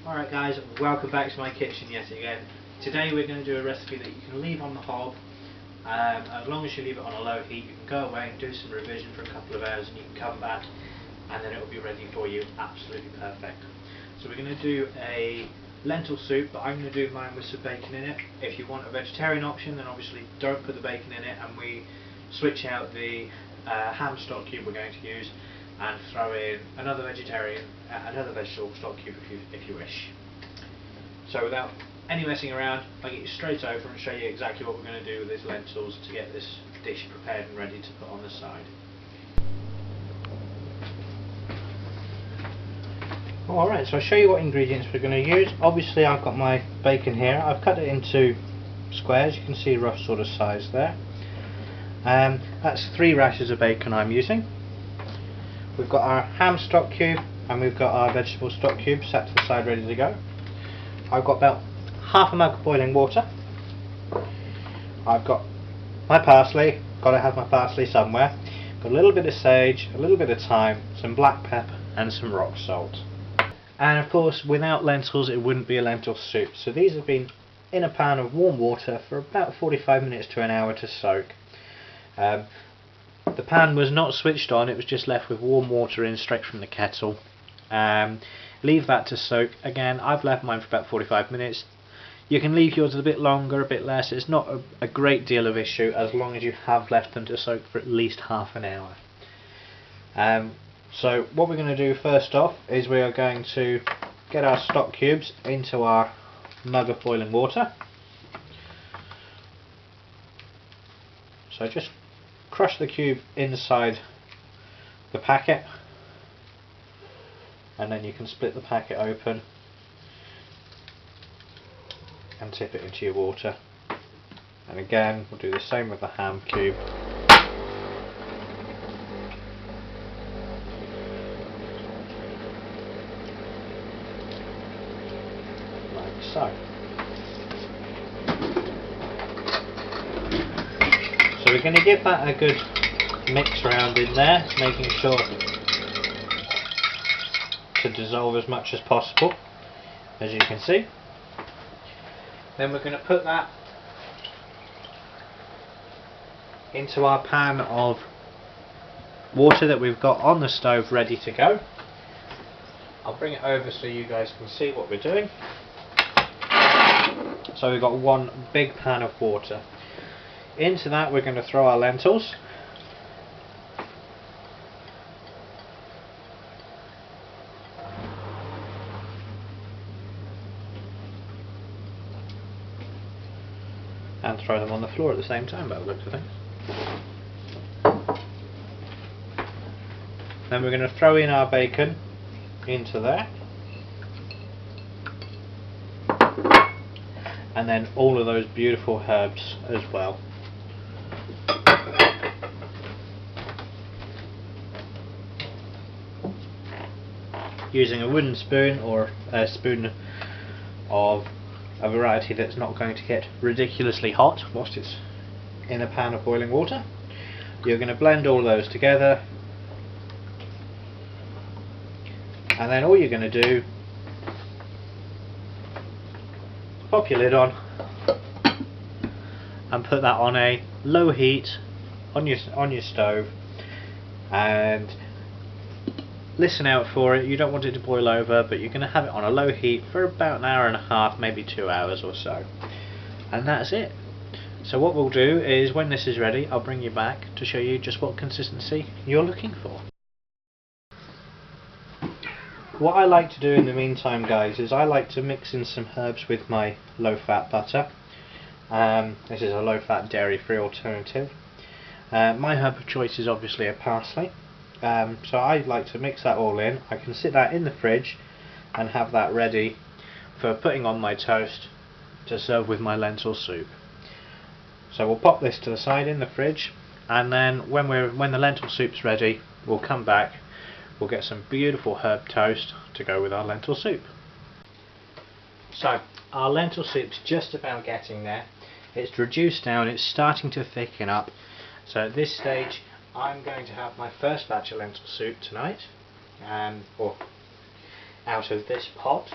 Alright guys, welcome back to my kitchen yet again. Today we're going to do a recipe that you can leave on the hob. As long as you leave it on a low heat, you can go away and do some revision for a couple of hours and you can come back and then it will be ready for you. Absolutely perfect. So we're going to do a lentil soup, but I'm going to do mine with some bacon in it. If you want a vegetarian option, then obviously don't put the bacon in it, and we switch out the ham stock cube we're going to use and throw in another vegetable stock cube if you wish. So without any messing around, I'll get you straight over and show you exactly what we're going to do with these lentils to get this dish prepared and ready to put on the side. Alright, so I'll show you what ingredients we're going to use. Obviously I've got my bacon here. I've cut it into squares. You can see rough sort of size there. That's 3 rashers of bacon I'm using. We've got our ham stock cube and we've got our vegetable stock cube set to the side ready to go. I've got about half a mug of boiling water. I've got my parsley, got to have my parsley somewhere. Got a little bit of sage, a little bit of thyme, some black pepper and some rock salt. And of course, without lentils it wouldn't be a lentil soup. So these have been in a pan of warm water for about 45 minutes to an hour to soak. The pan was not switched on, it was just left with warm water in straight from the kettle. Leave that to soak. Again, I've left mine for about 45 minutes. You can leave yours a bit longer, a bit less. It's not a great deal of issue as long as you have left them to soak for at least half an hour. So what we're going to do first off is we are going to get our stock cubes into our mug of boiling water. So just crush the cube inside the packet and then you can split the packet open and tip it into your water. And again we'll do the same with the ham cube. Like so. So we're going to give that a good mix around in there, making sure to dissolve as much as possible, as you can see. Then we're going to put that into our pan of water that we've got on the stove ready to go. I'll bring it over so you guys can see what we're doing. So we've got one big pan of water. Into that we're going to throw our lentils. And throw them on the floor at the same time by the looks of things. Then we're going to throw in our bacon into there. And then all of those beautiful herbs as well. Using a wooden spoon or a spoon of a variety that's not going to get ridiculously hot whilst it's in a pan of boiling water. You're going to blend all those together, and then all you're going to do, pop your lid on and put that on a low heat on your stove, and listen out for it. You don't want it to boil over, but you're going to have it on a low heat for about an hour and a half, maybe 2 hours or so. And that's it. So what we'll do is when this is ready, I'll bring you back to show you just what consistency you're looking for. What I like to do in the meantime, guys, is I like to mix in some herbs with my low-fat butter. This is a low-fat dairy-free alternative. My herb of choice is obviously a parsley. So I like to mix that all in. I can sit that in the fridge and have that ready for putting on my toast to serve with my lentil soup. So we'll pop this to the side in the fridge, and then when the lentil soup's ready, we'll come back. We'll get some beautiful herb toast to go with our lentil soup. So our lentil soup's just about getting there. It's reduced down, it's starting to thicken up. So at this stage I'm going to have my first batch of lentil soup tonight, or out of this pot.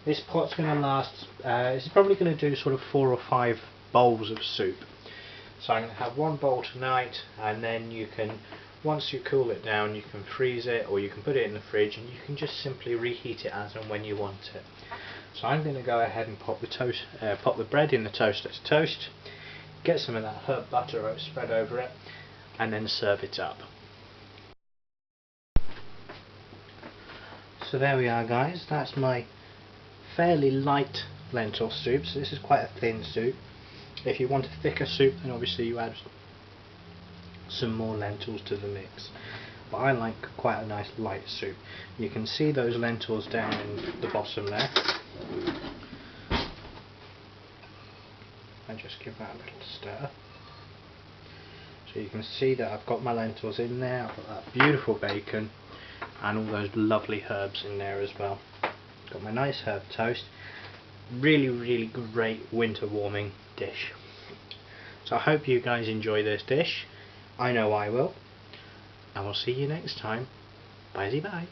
This pot's going to last, it's probably going to do sort of 4 or 5 bowls of soup. So I'm going to have 1 bowl tonight, and then you can, once you cool it down, you can freeze it, or you can put it in the fridge, and you can just simply reheat it as and when you want it. So I'm going to go ahead and pop the bread in the toaster to toast, get some of that herb butter spread over it, and then serve it up. So there we are, guys, that's my fairly light lentil soup. So this is quite a thin soup. If you want a thicker soup, then obviously you add some more lentils to the mix, but I like quite a nice light soup. You can see those lentils down in the bottom there. I just give that a little stir. So you can see that I've got my lentils in there, I've got that beautiful bacon and all those lovely herbs in there as well. Got my nice herb toast. Really great winter warming dish. So I hope you guys enjoy this dish. I know I will. And we'll see you next time. Bye bye.